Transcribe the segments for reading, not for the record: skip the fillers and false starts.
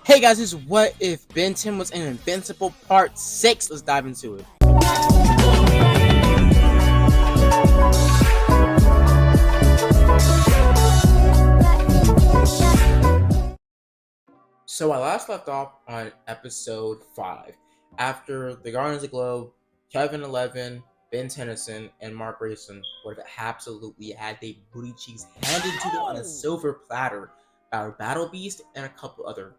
Hey guys, this is What If Ben 10 was in Invincible Part 6. Let's dive into it. So I last left off on episode 5. After the Guardians of the Globe, Kevin 11, Ben Tennyson, and Mark Grayson would have absolutely had their booty cheeks handed to them on a silver platter by our Battle Beast and a couple other,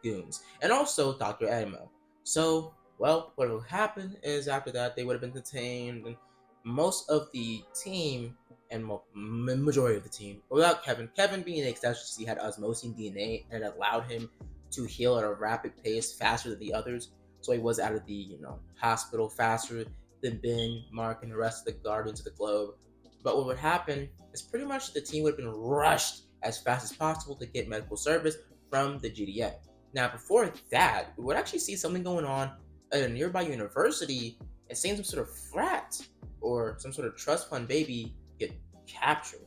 goons. And also Dr. Edmo. So, well, what will happen is after that they would have been detained, and most of the team and majority of the team, without Kevin being an exception, he had osmosing DNA and it allowed him to heal at a rapid pace faster than the others. So he was out of the hospital faster than Ben, Mark, and the rest of the Guardians of the Globe. But what would happen is pretty much the team would have been rushed as fast as possible to get medical service from the GDA. Now, before that, we would actually see something going on at a nearby university and seeing some sort of frat or some sort of trust fund baby get captured.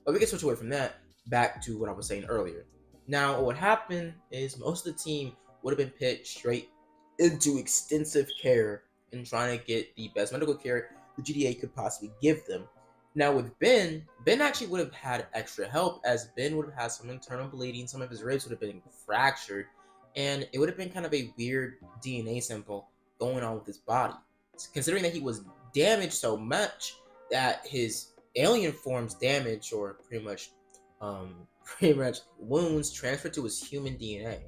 But we can switch away from that back to what I was saying earlier. Now, what would happen is most of the team would have been pitched straight into extensive care and trying to get the best medical care the GDA could possibly give them. Now, with Ben actually would have had extra help, as Ben would have had some internal bleeding, some of his ribs would have been fractured, and it would have been kind of a weird DNA sample going on with his body. Considering that he was damaged so much that his alien form's damage, or pretty much wounds transferred to his human DNA,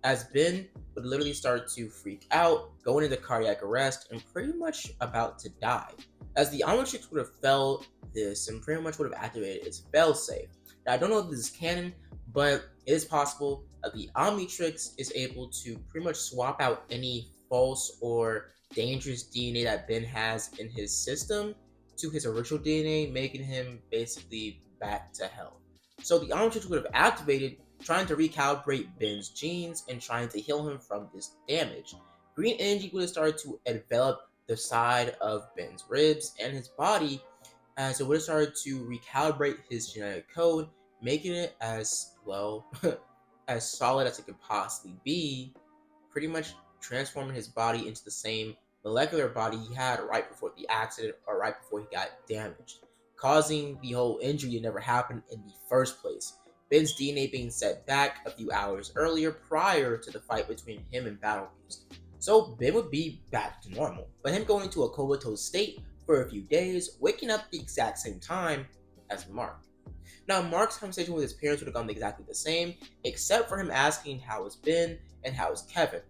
as Ben would literally start to freak out, going into cardiac arrest, and pretty much about to die, as the Omnitrix would have felt this and pretty much would have activated its failsafe. Now, I don't know if this is canon, but it is possible that the Omnitrix is able to pretty much swap out any false or dangerous DNA that Ben has in his system to his original DNA, making him basically back to health. So the Omnitrix would have activated, trying to recalibrate Ben's genes and trying to heal him from this damage. Green energy would have started to envelop the side of Ben's ribs and his body, as it would have started to recalibrate his genetic code, making it as well as solid as it could possibly be, pretty much transforming his body into the same molecular body he had right before the accident or right before he got damaged, causing the whole injury to never happen in the first place. Ben's DNA being set back a few hours earlier prior to the fight between him and Battle Beast. So Ben would be back to normal, but him going into a comatose state for a few days, waking up the exact same time as Mark. Now, Mark's conversation with his parents would have gone exactly the same, except for him asking how it's Ben and how is Kevin.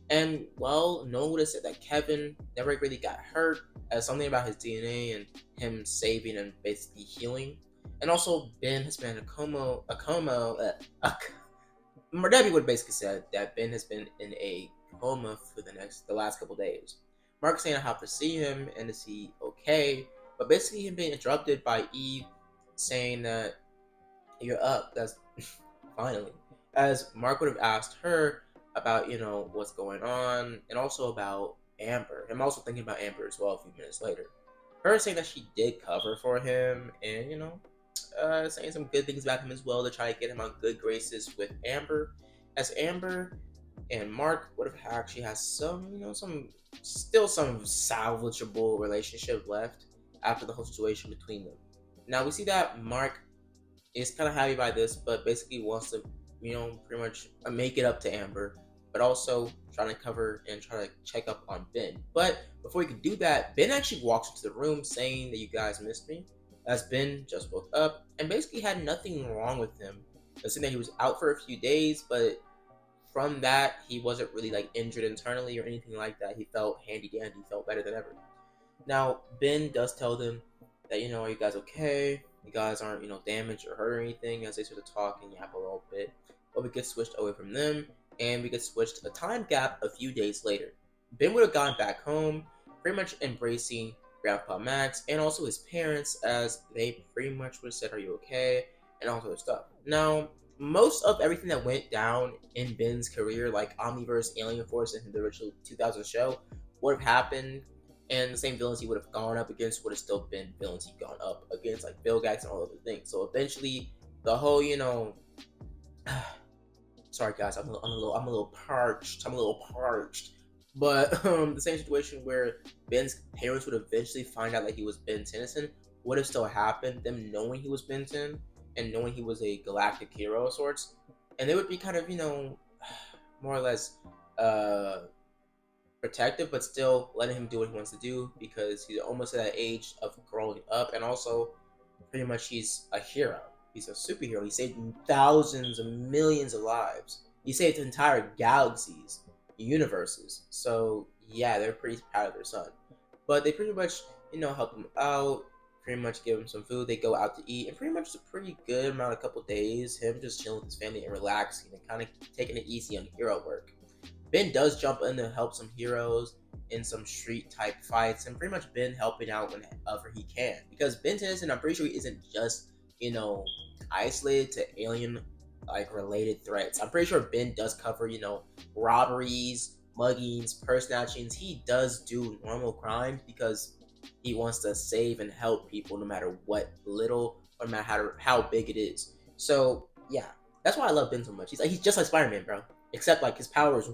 And, well, no one would have said that Kevin never really got hurt, as something about his DNA and him saving and basically healing. And also, Ben has been in a coma. Debbie would have basically said that Ben has been in a coma for the last couple days. Mark saying how to see him and is he okay, but basically him being interrupted by Eve saying that you're up. That's finally, as Mark would have asked her about what's going on, and also about Amber. I'm also thinking about Amber as well a few minutes later. Her saying that she did cover for him, and saying some good things about him as well to try to get him on good graces with Amber, as Amber and Mark would have actually has some some salvageable relationship left after the whole situation between them. Now we see that Mark is kind of happy by this, but basically wants to pretty much make it up to Amber, but also trying to cover and try to check up on Ben. But before he could do that, Ben actually walks into the room saying that you guys missed me, as Ben just woke up and basically had nothing wrong with him. Saying that he was out for a few days, but from that he wasn't really injured internally or anything like that. He felt handy dandy, felt better than ever. Now Ben does tell them that are you guys okay? You guys aren't damaged or hurt or anything, as they sort of talk and yap a little bit. But we get switched away from them and we get switched a time gap a few days later. Ben would have gone back home, pretty much embracing Grandpa Max and also his parents, as they pretty much would have said, are you okay? And all sort of stuff. Now, most of everything that went down in Ben's career, like Omniverse, Alien Force, and the original 2000 show, would have happened, and the same villains he would have gone up against would have still been villains he'd gone up against, like Vilgax and all other things. So eventually, the whole, Sorry guys, I'm a little parched. I'm a little parched. But the same situation where Ben's parents would eventually find out that he was Ben Tennyson would have still happened. Them knowing he was Ben 10 and knowing he was a galactic hero of sorts, and they would be kind of more or less uh protective, but still letting him do what he wants to do because he's almost at that age of growing up, and also pretty much he's a hero. He's a superhero. He saved thousands of millions of lives. He saved entire galaxies, universes. So yeah, they're pretty proud of their son. But they pretty much, help him out, pretty much give him some food. They go out to eat, and pretty much it's a pretty good amount, a couple days, him just chilling with his family and relaxing and kind of taking it easy on hero work. Ben does jump in to help some heroes in some street type fights, and pretty much Ben helping out whenever he can. Because Ben Tennyson, I'm pretty sure he isn't just you know isolated to alien like related threats. I'm pretty sure Ben does cover robberies, muggings, purse snatchings. He does do normal crimes because he wants to save and help people no matter what little or no matter how big it is. So yeah, that's why I love Ben so much. He's just like Spider-Man, bro. Except like his power is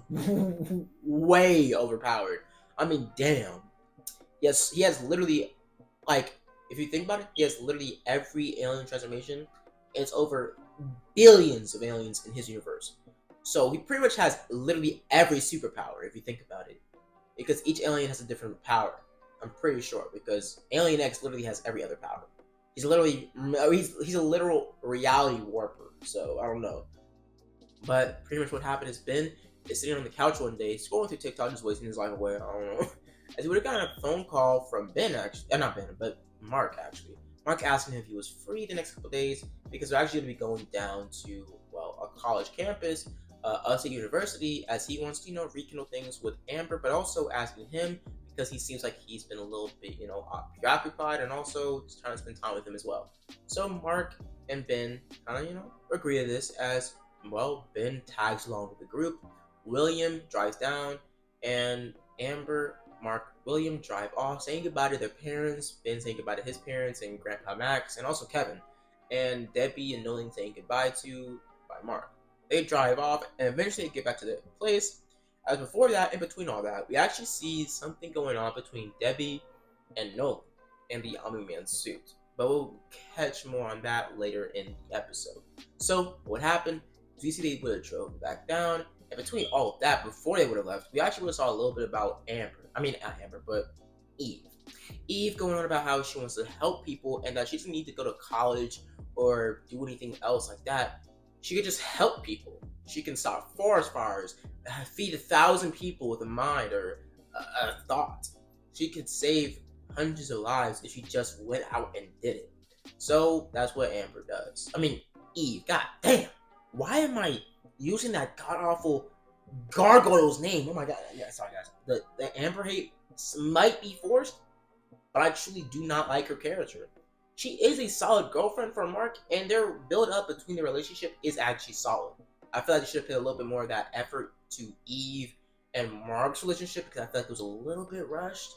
way overpowered. I mean, damn. Yes, he has literally like if you think about it, he has literally every alien transformation. It's over billions of aliens in his universe. So he pretty much has literally every superpower if you think about it. Because each alien has a different power. I'm pretty sure because Alien X literally has every other power. He's literally he's a literal reality warper. So I don't know. But pretty much what happened is Ben is sitting on the couch one day, scrolling through TikTok, just wasting his life away. I don't know. As he would have gotten a phone call from Ben, actually, not Ben, but Mark, actually. Mark asking him if he was free the next couple of days because they're actually going to be going down to, well, a college campus, us at university, as he wants to, rekindle things with Amber, but also asking him because he seems like he's been a little bit, preoccupied and also trying to spend time with him as well. So Mark and Ben kind of, agree to this as well. Ben tags along with the group. William drives down, and Amber, Mark, William drive off, saying goodbye to their parents. Ben saying goodbye to his parents and Grandpa Max, and also Kevin. And Debbie and Nolan saying goodbye to by Mark. They drive off, and eventually get back to their place. As before that, in between all that, we actually see something going on between Debbie and Nolan in the Omni-Man suit. But we'll catch more on that later in the episode. So, what happened? So you see they would have drove back down, and between all of that, before they would have left, we actually would have saw a little bit about Amber. I mean, not Amber, but Eve. Eve going on about how she wants to help people and that she doesn't need to go to college or do anything else like that. She could just help people. She can stop forest fires, feed 1,000 people with a mind or a thought. She could save hundreds of lives if she just went out and did it. So that's what Amber does. I mean, Eve. God damn. Why am I using that god awful gargoyle's name? Oh my god. Yeah, sorry guys. The Amber hate might be forced, but I truly do not like her character. She is a solid girlfriend for Mark, and their build up between the relationship is actually solid. I feel like they should have put a little bit more of that effort to Eve and Mark's relationship because I feel like it was a little bit rushed.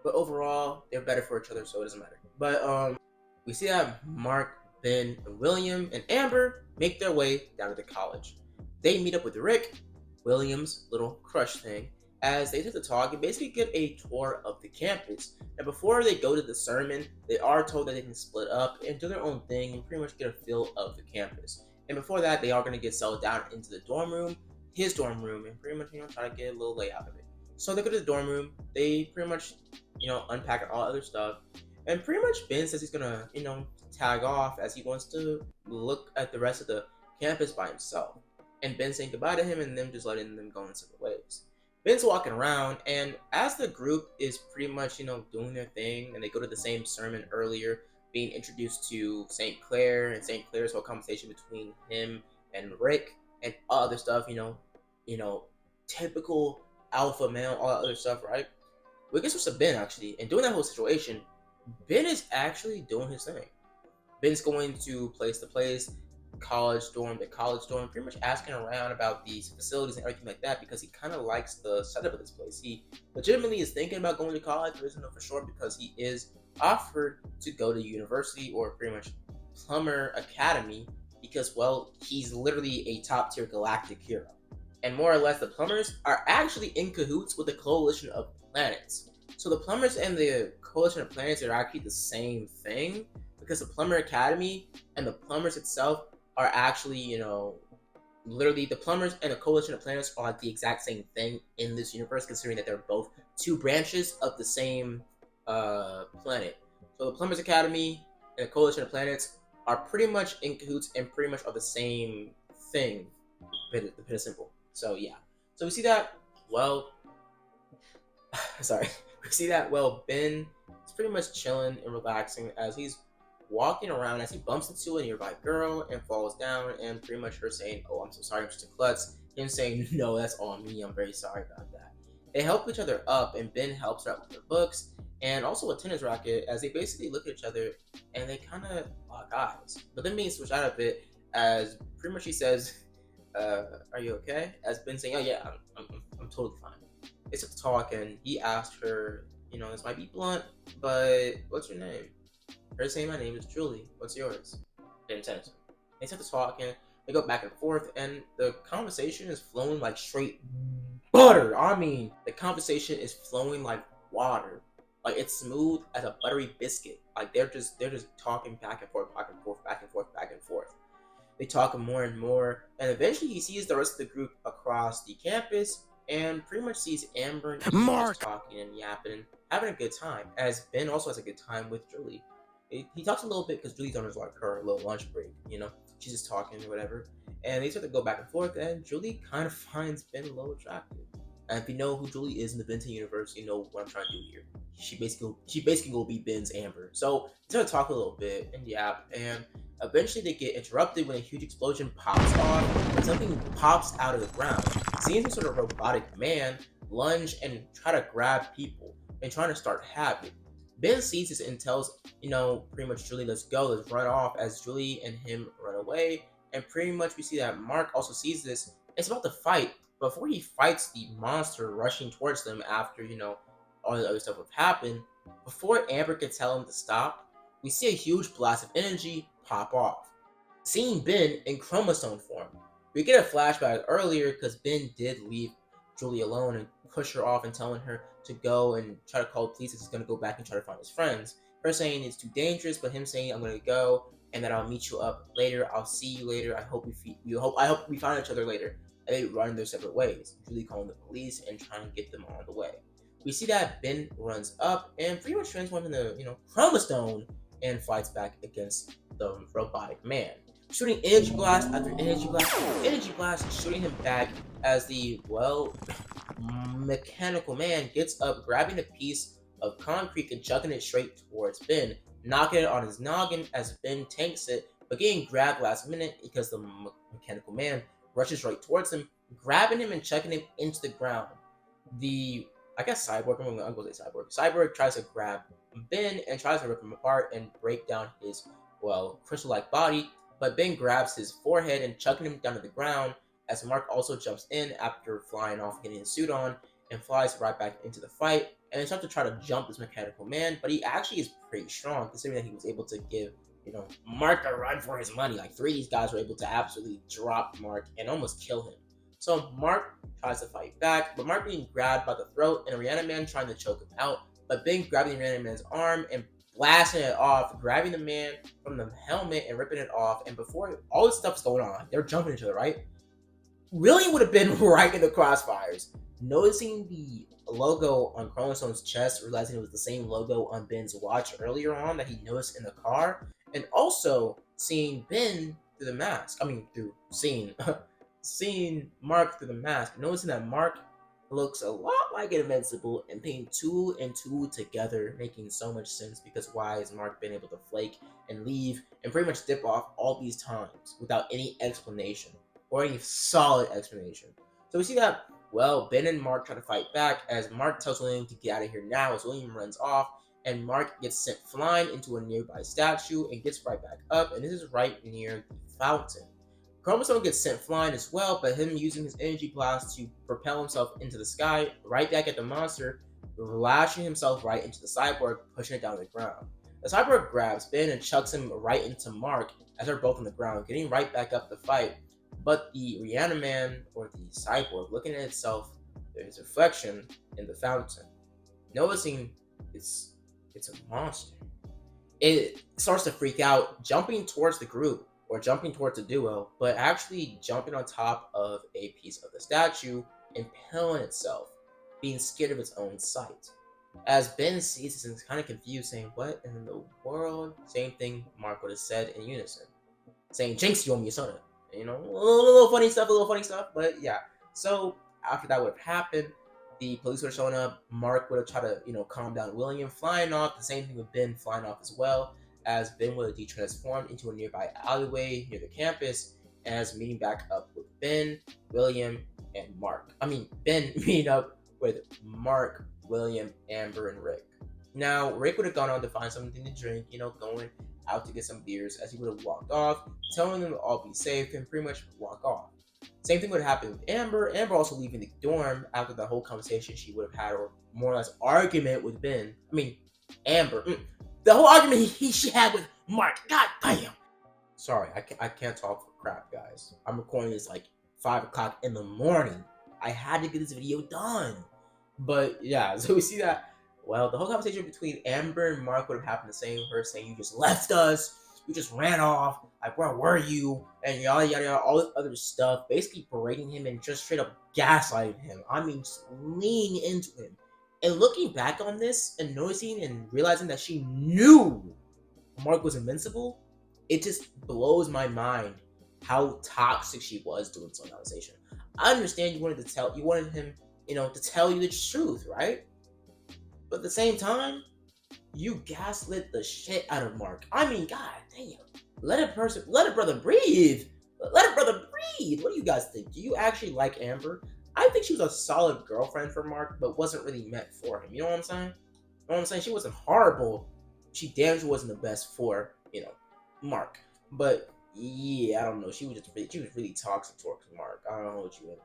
But overall, they're better for each other, so it doesn't matter. But we see that Mark, Ben, and William, and Amber make their way down to the college. They meet up with Rick, William's little crush thing, as they take the talk and basically get a tour of the campus. And before they go to the sermon, they are told that they can split up and do their own thing and pretty much get a feel of the campus. And before that, they are going to get settled down into the dorm room, his dorm room, and pretty much, try to get a little layout of it. So they go to the dorm room, they pretty much, unpack all other stuff. And pretty much Ben says he's going to, tag off as he wants to look at the rest of the campus by himself. And Ben saying goodbye to him and them just letting them go in separate ways. Ben's walking around, and as the group is pretty much, doing their thing, and they go to the same sermon earlier, being introduced to St. Clair and St. Clair's whole conversation between him and Rick and other stuff, typical alpha male, all that other stuff, right? We get to Ben actually, and during that whole situation, Ben is actually doing his thing. Ben's going to place to place, college dorm to college dorm, pretty much asking around about these facilities and everything like that because he kind of likes the setup of this place. He legitimately is thinking about going to college, but doesn't know for sure because he is offered to go to university or pretty much plumber academy because, well, he's literally a top tier galactic hero. And more or less, the plumbers are actually in cahoots with the coalition of planets. So the plumbers and the coalition of planets are actually the same thing, because the plumber academy and the plumbers itself are actually, literally the plumbers and the coalition of planets are the exact same thing in this universe, considering that they're both two branches of the same planet. So the plumbers academy and the coalition of planets are pretty much in cahoots and pretty much are the same thing, to put it simple. So yeah, so we see that, well, sorry, we see that, well, Ben is pretty much chilling and relaxing as he's walking around, as he bumps into a nearby girl and falls down, and pretty much her saying, "Oh, I'm so sorry, I'm just a klutz." Him saying, "No, that's on me, I'm very sorry about that." They help each other up, and Ben helps her out with her books and also a tennis racket, as they basically look at each other and they kind of lock eyes. But then being switched out of it, as pretty much she says, "Are you okay?" As Ben saying, "Oh yeah, I'm totally fine." They start to talk, and he asked her, "This might be blunt, but what's your name?" Her saying, "My name is Julie. What's yours?" Then tennis. They start to talk, and they go back and forth, and the conversation is flowing like straight butter. I mean, the conversation is flowing like water. Like, it's smooth as a buttery biscuit. Like, they're just talking back and forth, back and forth, back and forth, back and forth. They talk more and more, and eventually he sees the rest of the group across the campus, and pretty much sees Amber and Eve just talking and yapping, having a good time. As Ben also has a good time with Julie. He talks a little bit because Julie's on her little lunch break. She's just talking or whatever, and they start to go back and forth. And Julie kind of finds Ben a little attractive. And if you know who Julie is in the Benton universe, you know what I'm trying to do here. She basically will be Ben's Amber. So they start to talk a little bit and yap, and eventually they get interrupted when a huge explosion pops off, and something pops out of the ground. Seeing some sort of robotic man lunge and try to grab people and trying to start havoc. Ben sees this and tells, pretty much Julie, "Let's go, let's run off," as Julie and him run away. And pretty much we see that Mark also sees this. It's about to fight. Before he fights the monster rushing towards them after, all the other stuff have happened, before Amber can tell him to stop, we see a huge blast of energy pop off, seeing Ben in chromosome form. We get a flashback earlier because Ben did leave Julie alone and push her off and telling her to go and try to call the police, as he's going to go back and try to find his friends. Her saying it's too dangerous, but him saying, "I'm going to go and then I'll meet you up later. I'll see you later. I hope we find each other later." And they run their separate ways. Julie calling the police and trying to get them on the way. We see that Ben runs up and pretty much transforms into, Chromostone and fights back against the robotic man, shooting energy blast after energy blast, shooting him back as the, well, mechanical man gets up, grabbing a piece of concrete and chucking it straight towards Ben, knocking it on his noggin as Ben tanks it, but getting grabbed last minute because the mechanical man rushes right towards him, grabbing him and chucking him into the ground. I guess Cyborg, I'm going to say Cyborg. Cyborg tries to grab Ben and tries to rip him apart and break down his, well, crystal-like body, but Ben grabs his forehead and chucking him down to the ground, as Mark also jumps in after flying off, getting his suit on, and flies right back into the fight, and then starts to try to jump this mechanical man, but he actually is pretty strong, considering that he was able to give, Mark a run for his money. Like, 3 of these guys were able to absolutely drop Mark and almost kill him. So Mark tries to fight back, but Mark being grabbed by the throat and Rihanna Man trying to choke him out, but Ben grabbing Rihanna Man's arm and blasting it off, grabbing the man from the helmet and ripping it off. And before all this stuff is going on, they're jumping each other, right? Really would have been right in the crossfires. Noticing the logo on Chromosome's chest, realizing it was the same logo on Ben's watch earlier on that he noticed in the car, and also seeing Ben through the mask. Seeing Mark through the mask, noticing that Mark looks a lot like Invincible, and putting 2 and 2 together, making so much sense, because why has Mark been able to flake and leave and pretty much dip off all these times without any explanation or any solid explanation? So we see that, well, Ben and Mark try to fight back as Mark tells William to get out of here now, as William runs off, and Mark gets sent flying into a nearby statue and gets right back up, and this is right near the fountain. Chromosome gets sent flying as well, but him using his energy blast to propel himself into the sky, right back at the monster, lashing himself right into the cyborg, pushing it down to the ground. The cyborg grabs Ben and chucks him right into Mark as they're both on the ground, getting right back up to fight. But the Reaniman, or the cyborg, looking at itself, its reflection in the fountain, noticing it's it's a monster. It starts to freak out, jumping towards the group or jumping towards the duo, but actually jumping on top of a piece of the statue, impaling itself, being scared of its own sight. As Ben sees this and is kind of confused, saying, "What in the world?" Same thing Mark would have said in unison, saying, "Jinx, you owe me a soda." You know, a little funny stuff, but yeah. So after that would have happened, the police would have shown up. Mark would have tried to, calm down William, flying off. The same thing with Ben flying off as well, as Ben would have de-transformed into a nearby alleyway near the campus, as meeting back up with Ben, William, and Mark. I mean, Ben meeting up with Mark, William, Amber, and Rick. Now, Rick would have gone on to find something to drink, going out to get some beers, as he would have walked off, telling them to all be safe and pretty much walk off. Same thing would happen with Amber. Amber also leaving the dorm after the whole conversation she would have had, or more or less argument with Ben. I mean, Amber. The whole argument she had with Mark. God damn. Sorry, I can't talk for crap, guys. I'm recording this like 5 o'clock in the morning. I had to get this video done. But yeah, so we see that. Well, the whole conversation between Amber and Mark would have happened the same. Her saying, "You just left us. You just ran off. Like, where were you?" And yada yada yada, all this other stuff. Basically berating him and just straight up gaslighting him. I mean, just leaning into him. And looking back on this and noticing and realizing that she knew Mark was invincible, it just blows my mind how toxic she was doing some conversation. I understand you wanted him, to tell you the truth, right? But at the same time, you gaslit the shit out of Mark. I mean, god damn. Let a brother breathe. Let a brother breathe. What do you guys think? Do you actually like Amber? I think she was a solid girlfriend for Mark, but wasn't really meant for him. You know what I'm saying? You know what I'm saying? She wasn't horrible. She damn sure wasn't the best for, Mark. But yeah, I don't know. She was really toxic towards Mark. I don't know what you mean.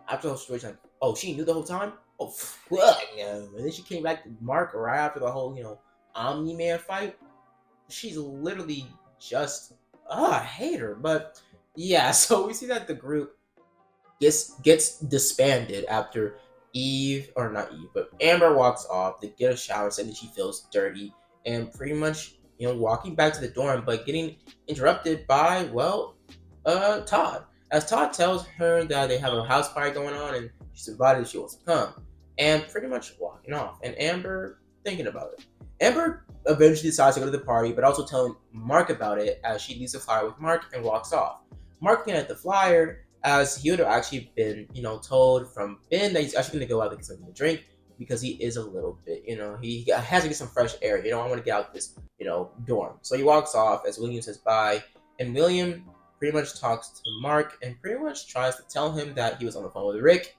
After the whole situation, like, oh, she knew the whole time? Oh, fuck, no. And then she came back to Mark right after the whole, Omni-Man fight. She's literally just, I hate her. But yeah, so we see that the group gets disbanded after but Amber walks off to get a shower, saying that she feels dirty, and pretty much, walking back to the dorm, but getting interrupted by, Todd. As Todd tells her that they have a house party going on and she's invited if she wants to come. And pretty much walking off. And Amber thinking about it. Amber eventually decides to go to the party, but also telling Mark about it as she leaves the flyer with Mark and walks off. Mark looking at the flyer, as he would have actually been, told from Ben that he's actually going to go out to get something to drink, because he is a little bit, he has to get some fresh air. I want to get out this, dorm. So he walks off as William says bye, and William pretty much talks to Mark and pretty much tries to tell him that he was on the phone with Rick,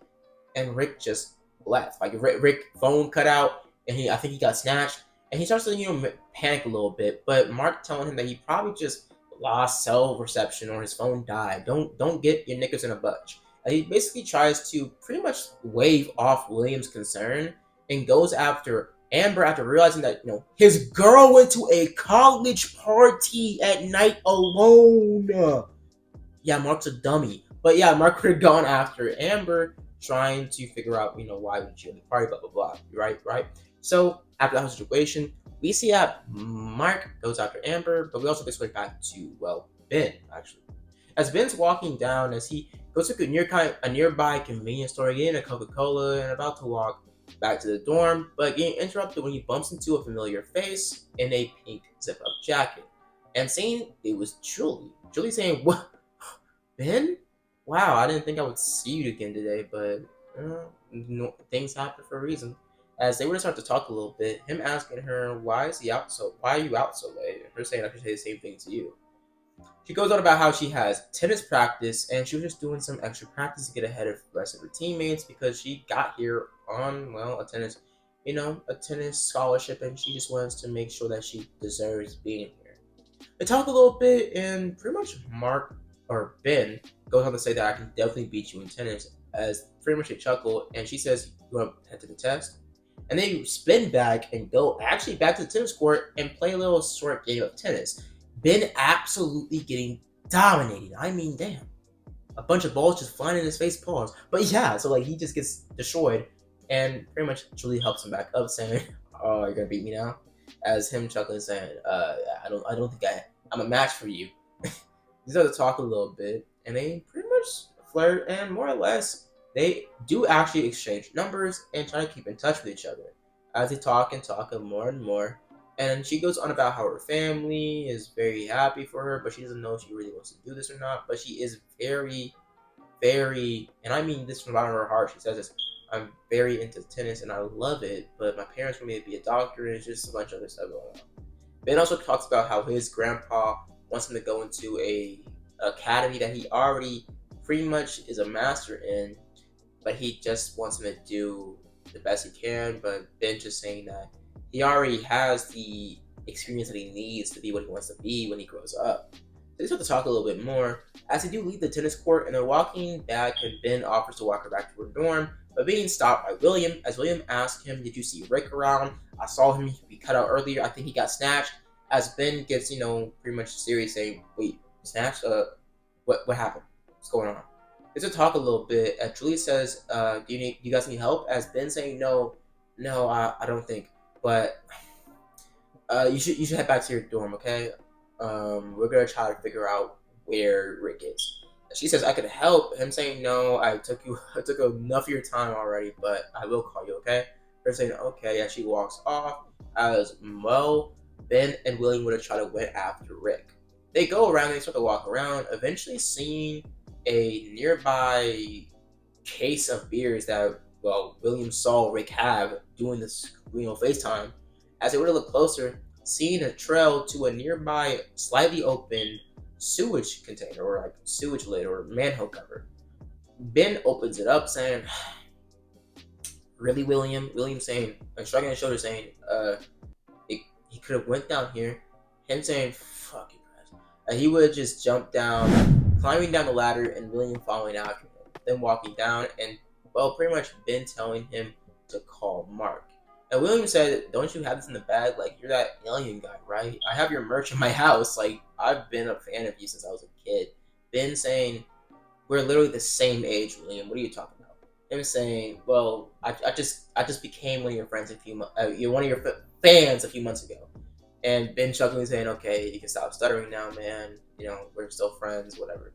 and Rick just left. Like, Rick phone cut out, and I think he got snatched, and he starts to, panic a little bit, but Mark telling him that he probably just lost cell reception or his phone died. Don't get your knickers in a bunch. And he basically tries to pretty much wave off William's concern and goes after Amber after realizing that, his girl went to a college party at night alone. Yeah, Mark's a dummy. But yeah, Mark could have gone after Amber, trying to figure out, why would you at the party, blah, blah, blah. Right? So after that whole situation, we see that Mark goes after Amber, but we also get switched back to, Ben, actually. As Ben's walking down, as he goes to a nearby convenience store, getting a Coca-Cola, and about to walk back to the dorm, but getting interrupted when he bumps into a familiar face in a pink zip-up jacket. And saying it was Julie. Julie saying, "What? Ben? Wow, I didn't think I would see you again today, but things happen for a reason." As they were to start to talk a little bit, him asking her, why are you out so late? And her saying, I should say the same thing to you. She goes on about how she has tennis practice, and she was just doing some extra practice to get ahead of the rest of her teammates, because she got here on, a tennis scholarship, and she just wants to make sure that she deserves being here. They talk a little bit, and pretty much Ben goes on to say that I can definitely beat you in tennis, as pretty much a chuckle, and she says, you want to head to the test? And then you spin back and go actually back to the tennis court and play a little short game of tennis. Ben absolutely getting dominated. I mean, damn. A bunch of balls just flying in his face, pause. But yeah, so like he just gets destroyed, and pretty much Julie helps him back up, saying, "Oh, you're gonna beat me now," as him chuckling, saying, I don't think I'm a match for you." They start to talk a little bit, and they pretty much flirt, and more or less, they do actually exchange numbers and try to keep in touch with each other as they talk more and more. And she goes on about how her family is very happy for her, but she doesn't know if she really wants to do this or not. But she is very, very, and I mean this from the bottom of her heart. She says this: "I'm very into tennis and I love it, but my parents want me to be a doctor, and it's just a bunch of other stuff going on." Ben also talks about how his grandpa wants him to go into a academy that he already pretty much is a master in, but he just wants him to do the best he can. But Ben just saying that he already has the experience that he needs to be what he wants to be when he grows up. So they start to talk a little bit more as they do leave the tennis court, and they're walking back, and Ben offers to walk her back to her dorm, but being stopped by William as William asks him, "Did you see Rick around? I saw him be cut out earlier. I think he got snatched." As Ben gets, pretty much serious, saying, "Wait, snatched? What happened? What's going on?" There's a talk a little bit. Julie says, do you guys need help?" As Ben saying, no, I don't think, but you should head back to your dorm, okay? We're gonna try to figure out where Rick is." She says, "I could help." Him saying, "No, I took enough of your time already, but I will call you, okay?" Her saying, "Okay." Yeah, she walks off. As well, Ben and William would have tried to went after Rick. They go around, they start to walk around, eventually seeing a nearby case of beers that, well, William saw Rick have doing this, FaceTime. As they were to look closer, seeing a trail to a nearby slightly open sewage container, or like sewage lid or manhole cover. Ben opens it up, saying, "Really, William?" William saying, and shrugging his shoulders, saying, he could have went down here." Him saying, "Fuck you guys." He would have just jumped down, climbing down the ladder, and William following after him. Then walking down, and, well, pretty much Ben telling him to call Mark. And William said, "Don't you have this in the bag? Like, you're that alien guy, right? I have your merch in my house. Like, I've been a fan of you since I was a kid." Ben saying, "We're literally the same age, William. What are you talking about?" Him saying, "Well, I just became one of your friends you're one of your fans a few months ago." And Ben chuckling, saying, "Okay, you can stop stuttering now, man. We're still friends, whatever."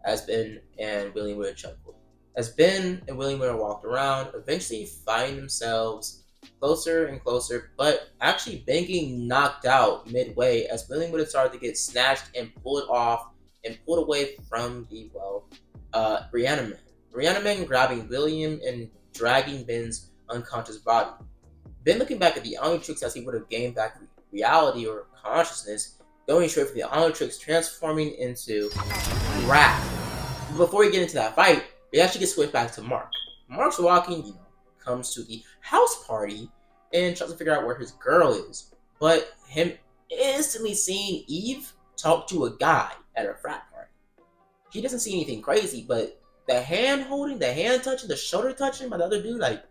As Ben and William would have chuckled. As Ben and William would have walked around, eventually finding themselves closer and closer, but actually Ben getting knocked out midway as William would have started to get snatched and pulled off and pulled away from the, well, Rihanna Man. Rihanna Man grabbing William and dragging Ben's unconscious body. Ben looking back at the Omnitrix as he would have gained back reality or consciousness, going straight for the Omnitrix, transforming into Wrath. Before we get into that fight, we actually get switched back to Mark. Mark's walking, comes to the house party and tries to figure out where his girl is. But him instantly seeing Eve talk to a guy at a frat party. He doesn't see anything crazy, but the hand holding, the hand touching, the shoulder touching by the other dude, like,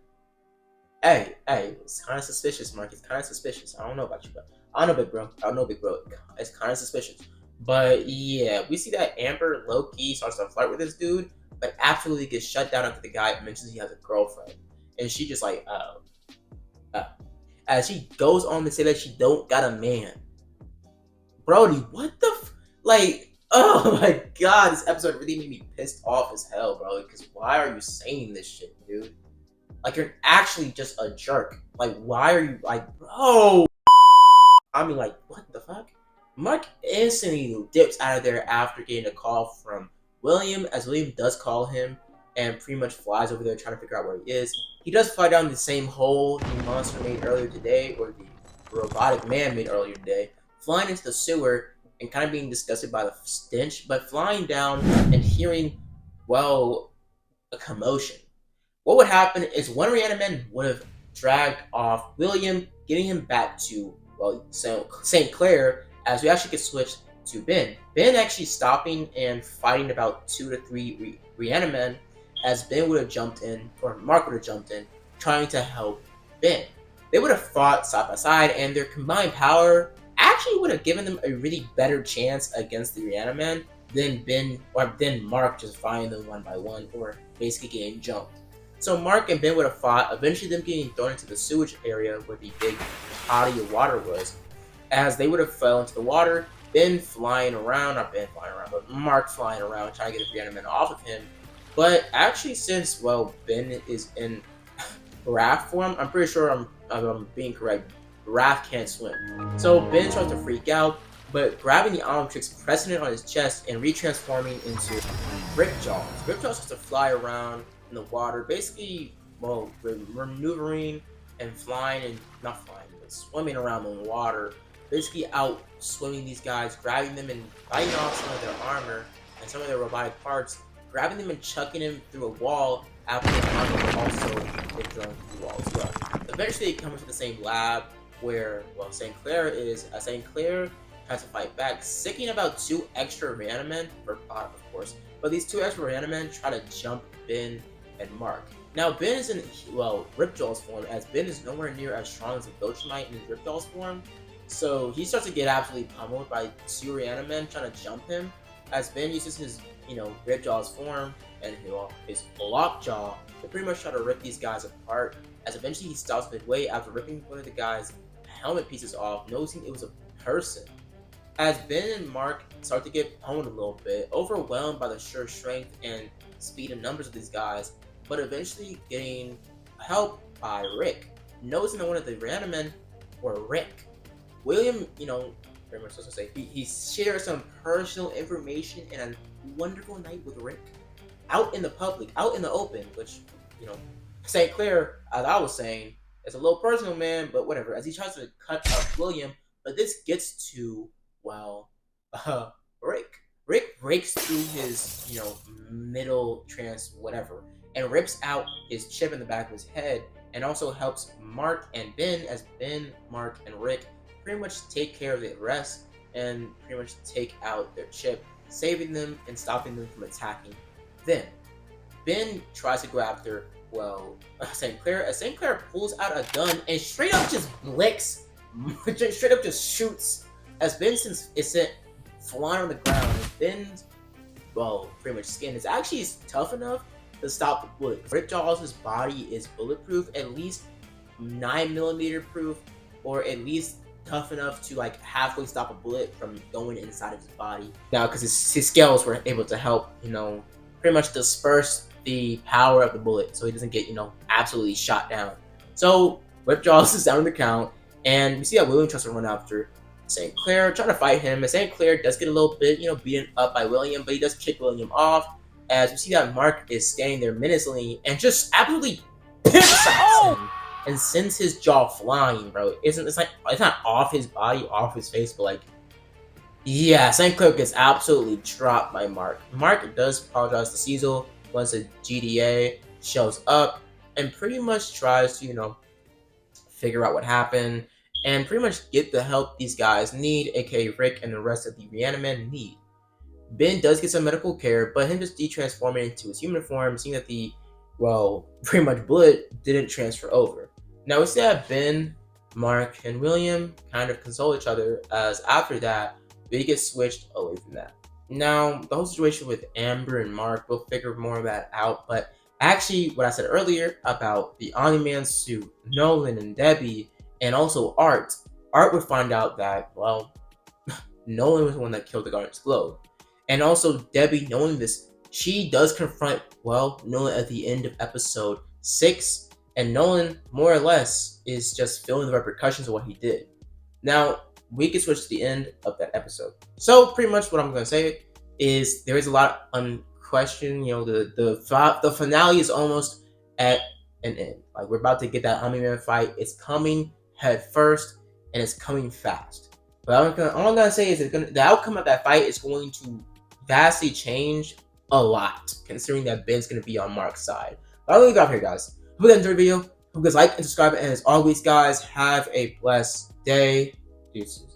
hey, it's kind of suspicious, Mark. It's kind of suspicious. I don't know about you, but I don't know, big bro. It's kind of suspicious. But yeah, we see that Amber low-key starts to flirt with this dude, but absolutely gets shut down after the guy mentions he has a girlfriend. And she just like, oh. As she goes on to say that she don't got a man. Brody, what the like, oh my god, this episode really made me pissed off as hell, bro. Because why are you saying this shit, dude? Like, you're actually just a jerk. Like, why are you, like, bro? I mean, like, what the fuck? Mark instantly dips out of there after getting a call from William, as William does call him and pretty much flies over there trying to figure out where he is. He does fly down the same hole the monster made earlier today, or the robotic man made earlier today, flying into the sewer and kind of being disgusted by the stench, but flying down and hearing, well, a commotion. What would happen is one Reaniman would have dragged off William, getting him back to, well, St. Clair, as we actually get switched to Ben. Ben actually stopping and fighting about 2 to 3 Reanimen, as Ben would have jumped in, or Mark would have jumped in, trying to help Ben. They would have fought side by side, and their combined power actually would have given them a really better chance against the Reaniman than Ben or than Mark just fighting them one by one or basically getting jumped. So Mark and Ben would have fought, eventually them getting thrown into the sewage area where the big body of water was. As they would have fell into the water, Ben flying around, not Ben flying around, but Mark flying around trying to get the Reaniman off of him. But actually, since, well, Ben is in raft form, I'm pretty sure I'm being correct. Raph can't swim. So Ben tries to freak out, but grabbing the Omnitrix, pressing it on his chest, and retransforming into Ripjaws. Ripjaws has to fly around in the water, basically, well, maneuvering and flying, and not flying, but swimming around in the water, basically out swimming these guys, grabbing them and biting off some of their armor and some of their robotic parts, grabbing them and chucking them through a wall after the armor also get thrown through the wall as well. Eventually, they come into the same lab where, well, St. Clair is. St. Clair tries to fight back, sicking about 2 extra Reanimen, or of course, but these 2 extra Reanimen try to jump Ben and Mark. Now, Ben is in, well, Ripjaw's form, as Ben is nowhere near as strong as a Ghost in his Ripjaw's form, so he starts to get absolutely pummeled by 2 Reanimen trying to jump him, as Ben uses his, Ripjaw's form and his Lockjaw to pretty much try to rip these guys apart, as eventually he stops midway after ripping one of the guy's helmet pieces off, noticing it was a person. As Ben and Mark start to get pwned a little bit, overwhelmed by the sheer strength and speed and numbers of these guys, but eventually getting help by Rick, noticing that one of the Reanimen were Rick. William, very much so to say, he shares some personal information in a wonderful night with Rick, out in the public, out in the open, which, St. Clair, as I was saying, it's a little personal, man, but whatever. As he tries to cut up William, but this gets to, well, Rick. Rick breaks through his, middle trance, whatever, and rips out his chip in the back of his head, and also helps Mark and Ben, as Ben, Mark, and Rick pretty much take care of the rest and pretty much take out their chip, saving them and stopping them from attacking them. Ben tries to go after, well, St. Clair, as St. Clair pulls out a gun and straight up just blicks, straight up just shoots, as Ben is sent flying on the ground, and Ben's, well, pretty much skin is actually tough enough to stop the bullet. Ripjaw's body is bulletproof, at least 9mm proof, or at least tough enough to like halfway stop a bullet from going inside of his body. Now, because his scales were able to help, pretty much disperse the power of the bullet, so he doesn't get, absolutely shot down. So Ripjaws is down on the count, and we see that William tries to run after St. Clair, trying to fight him, and St. Clair does get a little bit, beaten up by William, but he does kick William off, as we see that Mark is standing there menacingly and just absolutely pip-shots him and sends his jaw flying, bro. It's not off his body, off his face, but like, yeah, St. Clair gets absolutely dropped by Mark. Mark does apologize to Cecil once the GDA shows up and pretty much tries to, figure out what happened and pretty much get the help these guys need, aka Rick and the rest of the Reanimen need. Ben does get some medical care, but him just detransforming into his human form, seeing that the, well, pretty much bullet didn't transfer over. Now we see that Ben, Mark, and William kind of console each other, as after that, they get switched away from that. Now, the whole situation with Amber and Mark, we'll figure more of that out, but actually, what I said earlier about the Omni-Man suit, Nolan and Debbie, and also Art would find out that, well, Nolan was the one that killed the Guardian's Globe. And also, Debbie, knowing this, she does confront, well, Nolan at the end of episode 6, and Nolan, more or less, is just feeling the repercussions of what he did. Now, we can switch to the end of that episode. So, pretty much what I'm going to say is there is a lot unquestioned. The finale is almost at an end. Like, we're about to get that Omni-Man fight. It's coming head first, and it's coming fast. But all I'm going to say is the outcome of that fight is going to vastly change a lot, considering that Ben's going to be on Mark's side. But I'll leave it off here, guys. Hope you guys enjoyed the video. Hope you guys like and subscribe. And as always, guys, have a blessed day. Deuces.